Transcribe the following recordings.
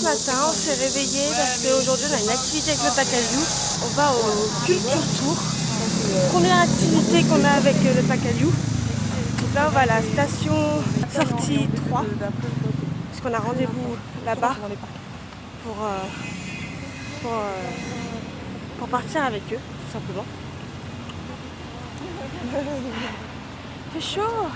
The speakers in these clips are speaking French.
ce matin, on s'est réveillé parce qu'aujourd'hui on a une activité avec le Pacaliou. On va au Culture Tour. Première activité qu'on a avec le Pacaliou. Donc là on va à la station sortie 3. Parce qu'on a rendez-vous là-bas pour partir avec eux, tout simplement. Il fait chaud.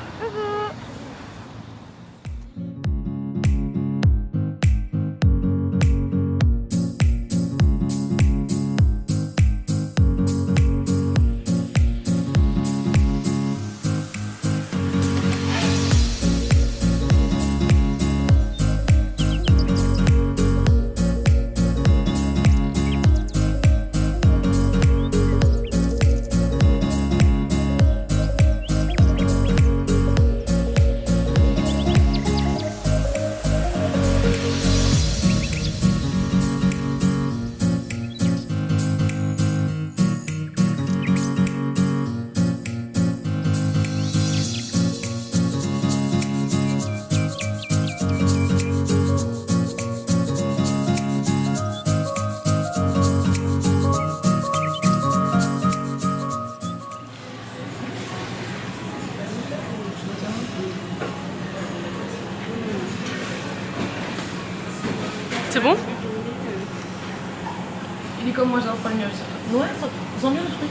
C'est bon? Il est comme moi, j'en prends le mien aussi. Ouais, ça sent bien le truc.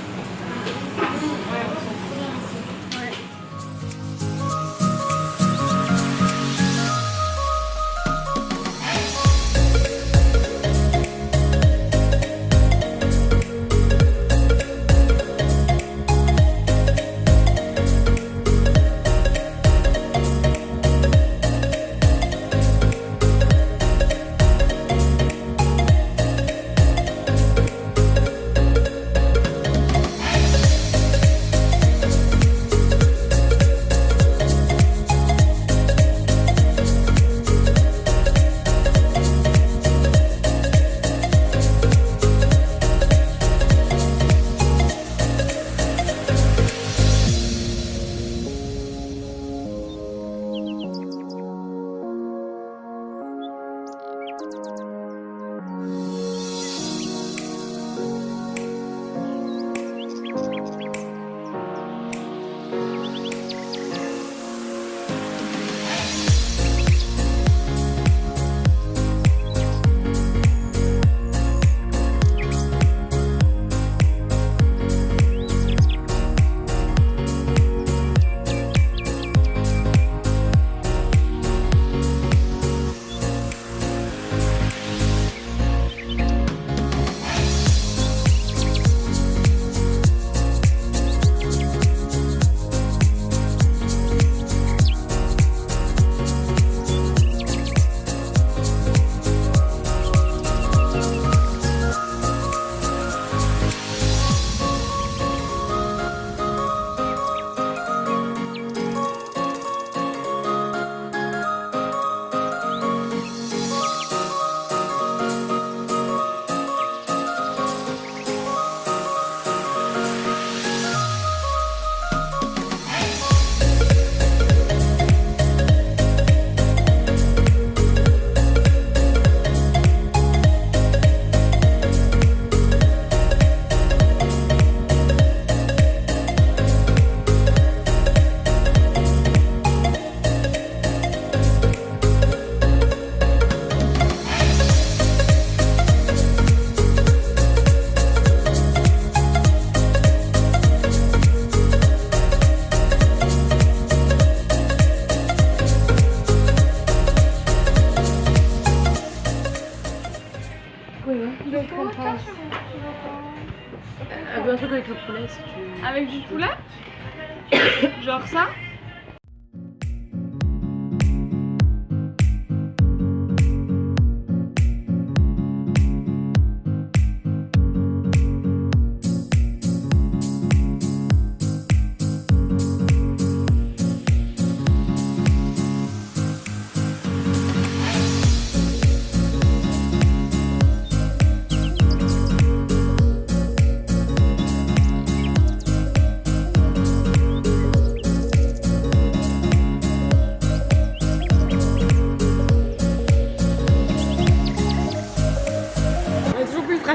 Un truc avec le poulet si tu... Avec du poulet? Genre ça?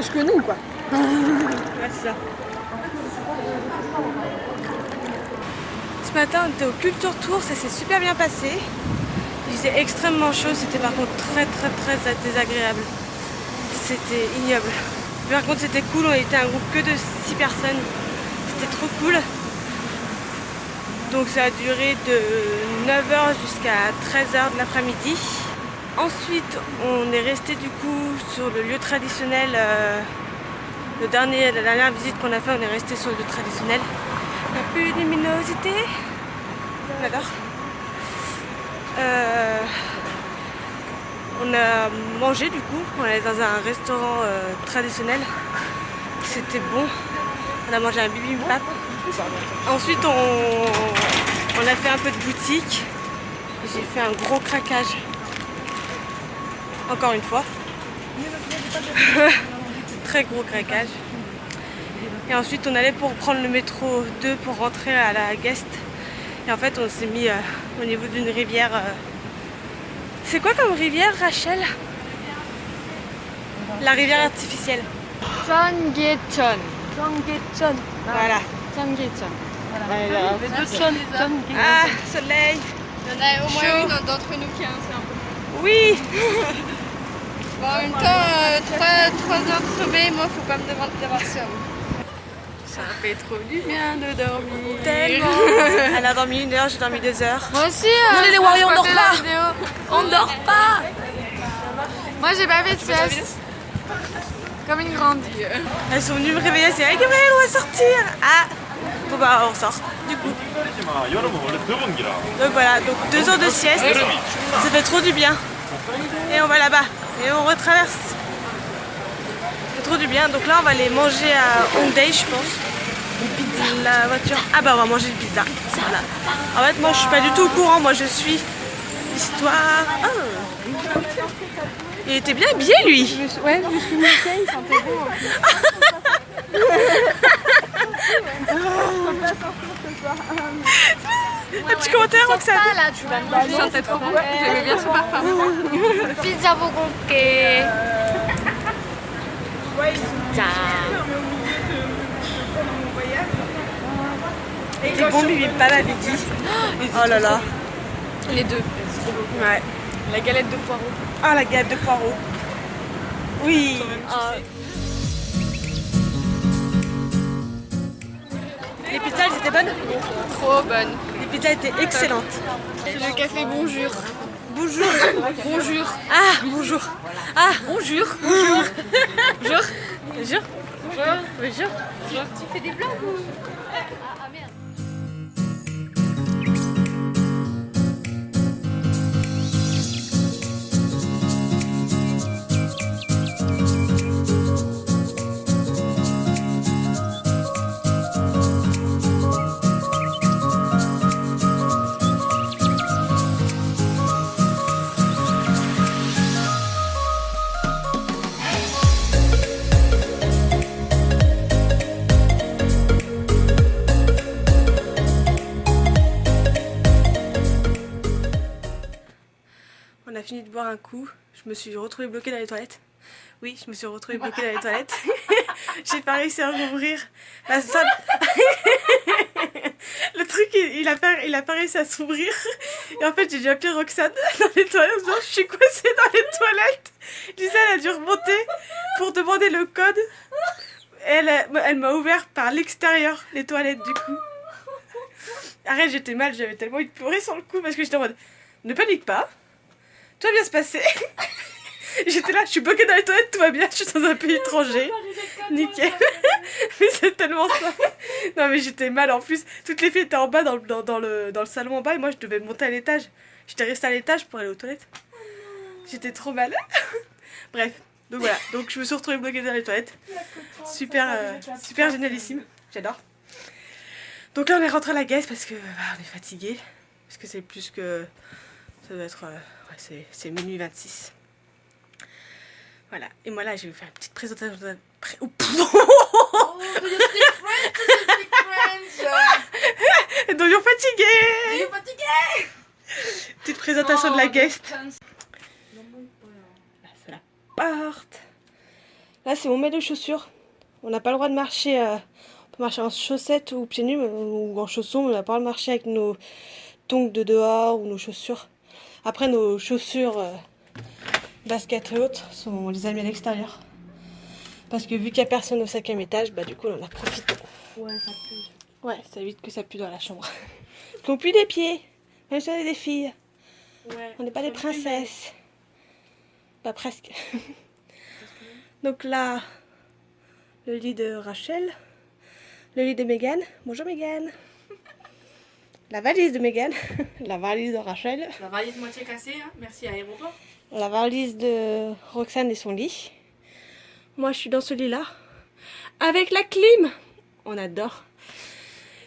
âge que nous, quoi. Ouais, c'est ça. Ce matin, on était au Culture Tour, ça s'est super bien passé. Il faisait extrêmement chaud, c'était par contre très désagréable. C'était ignoble. Par contre, c'était cool, on était un groupe que de 6 personnes. C'était trop cool. Donc ça a duré de 9h jusqu'à 13h de l'après-midi. Ensuite, on est resté du coup sur le lieu traditionnel. La dernière visite qu'on a fait, on est resté sur le lieu traditionnel. Il n'y a plus de luminosité. On adore. On a mangé du coup. On est dans un restaurant traditionnel. C'était bon. On a mangé un bibimbap. Ensuite, on a fait un peu de boutique. J'ai fait un gros craquage. Encore une fois. Très gros craquage. Et ensuite, on allait pour prendre le métro 2 pour rentrer à la Guest. Et en fait, on s'est mis au niveau d'une rivière. C'est quoi comme rivière, Rachel? La rivière artificielle. Cheonggyecheon. Cheonggyecheon. Voilà. Cheonggyecheon. Ah, soleil. Il y en a au moins une d'entre nous qui a un cerveau. Oui. Bon, en même temps, 3 heures de sommeil, moi, faut pas me demander d'avoir ça. Ça fait trop du bien de dormir. Tellement. Elle a dormi 1 heure, j'ai dormi 2 heures. Moi aussi, On est les Warriors, on dort pas. On dort pas. Moi, j'ai pas fait de sieste. Comme une grande. Elles sont venues me réveiller, c'est Gabriel, on va sortir. Ah. Bon bah on sort du coup. Donc voilà, donc 2 heures de sieste, ça fait trop du bien. Et on va là-bas, et on retraverse. Ça fait trop du bien, donc là on va aller manger à Hongdae je pense. Une pizza. La voiture. Ah bah on va manger une pizza. Voilà. En fait moi je suis pas du tout au courant, moi je suis l'histoire. Oh. Il était bien habillé lui. Ouais, je me suis nickel, il sentait bon. Un petit commentaire Roxane. Là, tu vas me sentais trop bon. J'aimais bien son parfum. Pizza bogonke. Les bons bibimbap à midi. Oh là là. Les deux. Ouais. La galette de poireaux. Ah la galette de poireaux. Oui. Les pizzas elles étaient bonnes? Trop bonne. Les pizzas étaient excellentes. Le café bonjour. Bonjour. Bonjour. Ah bonjour. Ah Bonjour. bonjour. Bonjour. Bonjour. Bonjour. Tu fais des blagues ou... Ah merde. On a fini de boire un coup. Je me suis retrouvée bloquée dans les toilettes. Oui, je me suis retrouvée bloquée dans les toilettes. J'ai pas réussi à rouvrir la salle. Le truc, il a pas réussi à s'ouvrir. Et en fait, j'ai dû appeler Roxane dans les toilettes. En disant, je suis coincée dans les toilettes. Lisa, elle a dû remonter pour demander le code. Et elle m'a ouvert par l'extérieur les toilettes du coup. Arrête, j'étais mal, j'avais tellement envie de pleurer sur le coup parce que j'étais en mode ne panique pas, tout va bien se passer. J'étais là, je suis bloquée dans les toilettes, tout va bien, je suis dans un pays étranger. Nickel. Mais c'est tellement ça. Non mais j'étais mal en plus. Toutes les filles étaient en bas dans le salon en bas et moi je devais monter à l'étage. J'étais restée à l'étage pour aller aux toilettes. J'étais trop mal. Bref, donc voilà. Donc je me suis retrouvée bloquée dans les toilettes. Super, super génialissime. J'adore. Donc là on est rentré à la Guest parce que on est fatigué. Parce que c'est plus que... Ça doit être... ouais, c'est minuit 26. Voilà, et moi là je vais vous faire une petite présentation de... Oh, do you speak French? Do you speak French? donc you're fatigué. You're fatigué? Petite présentation de la Guest. Là c'est la porte. Là, c'est où on met les chaussures. On n'a pas le droit de marcher. On peut marcher en chaussettes ou pieds nus ou en chaussons, mais on n'a pas le droit de marcher avec nos tongs de dehors ou nos chaussures. Après, nos chaussures baskets et autres, on les a mis à l'extérieur. Parce que vu qu'il n'y a personne au 5e étage, bah du coup, on en a profité. Ouais, ça pue. Ouais, ça évite que ça pue dans la chambre. Qu'on pue des pieds. Même si on est des filles. Ouais. On n'est pas des princesses. Pas presque. Donc là, le lit de Rachel. Le lit de Megan. Bonjour Megan. La valise de Megan. La valise de Rachel. La valise moitié cassée, hein. Merci à l'aéroport. La valise de Roxane et son lit. Moi, je suis dans ce lit-là. Avec la clim. On adore.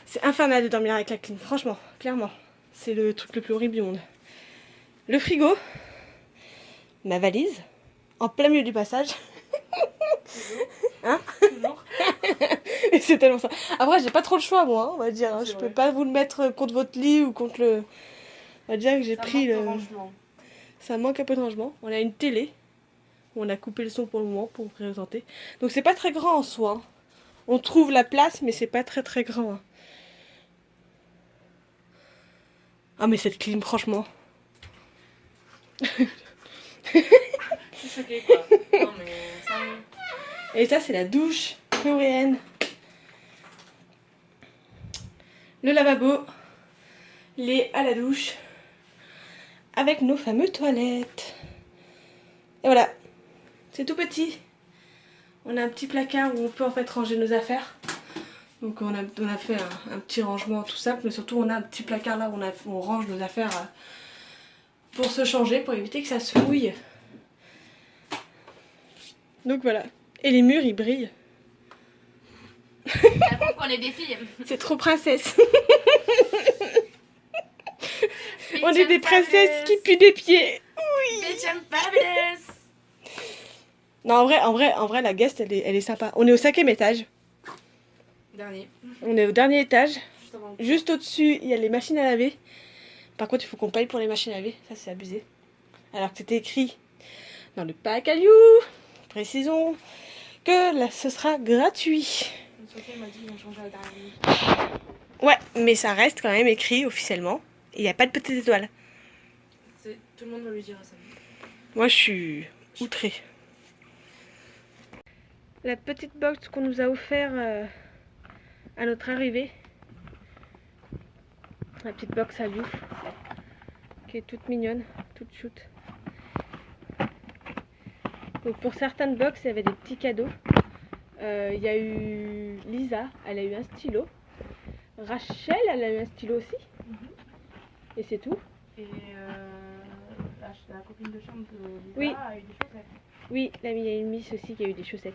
C'est infernal de dormir avec la clim. Franchement, clairement. C'est le truc le plus horrible du monde. Le frigo. Ma valise. En plein milieu du passage. Hein? Toujours. Et c'est tellement ça. Après, j'ai pas trop le choix, moi, on va dire. Hein. Je peux pas vous le mettre contre votre lit ou contre le... On va dire que j'ai pris le... Ça manque un peu de rangement. On a une télé. On a coupé le son pour le moment pour vous présenter. Donc c'est pas très grand en soi. Hein. On trouve la place, mais c'est pas très très grand. Hein. Ah mais cette clim, franchement. Je suis choquée quoi. Non mais ça... Et ça c'est la douche coréenne. Le lavabo. Les à la douche. Avec nos fameuses toilettes. Et voilà. C'est tout petit. On a un petit placard où on peut en fait ranger nos affaires. Donc on a fait un petit rangement tout simple, mais surtout on a un petit placard là où on range nos affaires pour se changer, pour éviter que ça se fouille. Donc voilà. Et les murs ils brillent. Ça prouve qu'on est des filles. C'est trop princesse. On est des princesses qui puent des pieds. Bitch and fabulous. Non, en vrai, la guest, elle est sympa. On est au 5e étage. Dernier. On est au dernier étage. Juste avant. Juste au-dessus, il y a les machines à laver. Par contre, il faut qu'on paye pour les machines à laver. Ça, c'est abusé. Alors que c'était écrit dans le pack à You. Précisons que là, ce sera gratuit. Sophie m'a dit qu'ils ont changé à la dernière minute. Ouais, mais ça reste quand même écrit officiellement. Il n'y a pas de petite étoile. Tout le monde va lui dire ça. Moi, je suis outrée. La petite box qu'on nous a offert à notre arrivée. La petite box à You. Qui est toute mignonne, toute chouette. Donc pour certaines box, il y avait des petits cadeaux. Il y a eu Lisa, elle a eu un stylo. Rachel, elle a eu un stylo aussi. Et c'est tout. Et la copine de chambre de Lisa Oui. a eu des chaussettes. Oui, là, il y a une Miss aussi qui a eu des chaussettes.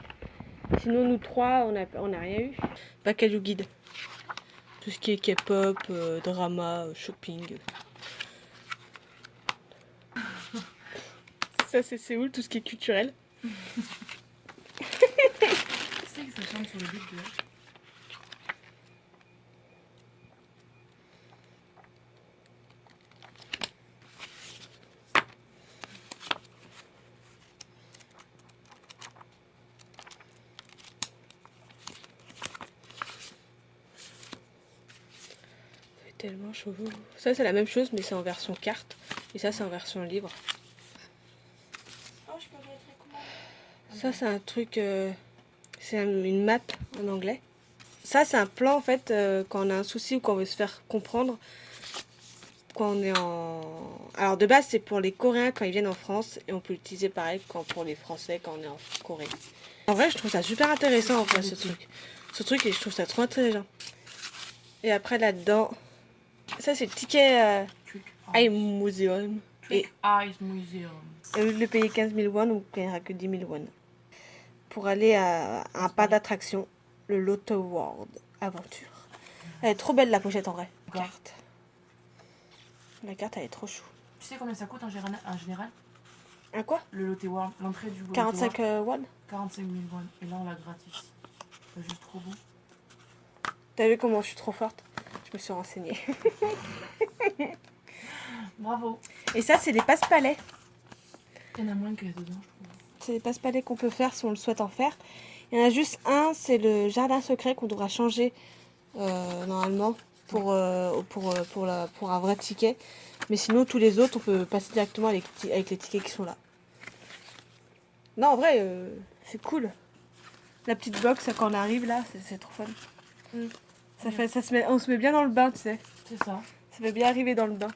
Sinon, nous trois, on n'a rien eu. Package guide. Tout ce qui est K-pop, drama, shopping. Ça, c'est Séoul, tout ce qui est culturel. Tu sais que ça chante sur le but de... Tellement chaud. Ça, c'est la même chose, mais c'est en version carte. Et ça, c'est en version libre. Oh, je peux mettre la commande. Ça, c'est un truc... c'est une map en anglais. Ça, c'est un plan, en fait, quand on a un souci ou quand on veut se faire comprendre. Quand on est en... Alors, de base, c'est pour les Coréens quand ils viennent en France. Et on peut l'utiliser pareil pour les Français quand on est en Corée. En vrai, je trouve ça super intéressant, en fait, ce truc. Ce truc, et je trouve ça trop intelligent. Et après, là-dedans... Ça, c'est le ticket Eye Museum. Et Eyes Museum. au lieu de le payer 15 000 won, on ne paiera que 10 000 won. Pour aller à un parc d'attraction, le Lotte World Aventure. Elle est trop belle, la pochette, en vrai. La carte. La carte, elle est trop chou. Tu sais combien ça coûte en général Un quoi? le Lotte World, l'entrée du Lotte 45 World, won. 45 000 won. Et là, on l'a gratis. C'est juste trop beau. T'as vu comment je suis trop forte? Je me suis renseignée. Bravo. Et ça, c'est les passe-palais. Il y en a moins que dedans, je trouve. c'est les passe-palais qu'on peut faire si on le souhaite en faire. Il y en a juste un, c'est le jardin secret qu'on devra changer normalement pour un vrai ticket. Mais sinon, tous les autres, on peut passer directement avec les tickets qui sont là. Non, en vrai, c'est cool. La petite box, quand on arrive là, c'est trop fun. On se met bien dans le bain, tu sais. C'est ça. Ça fait bien arriver dans le bain.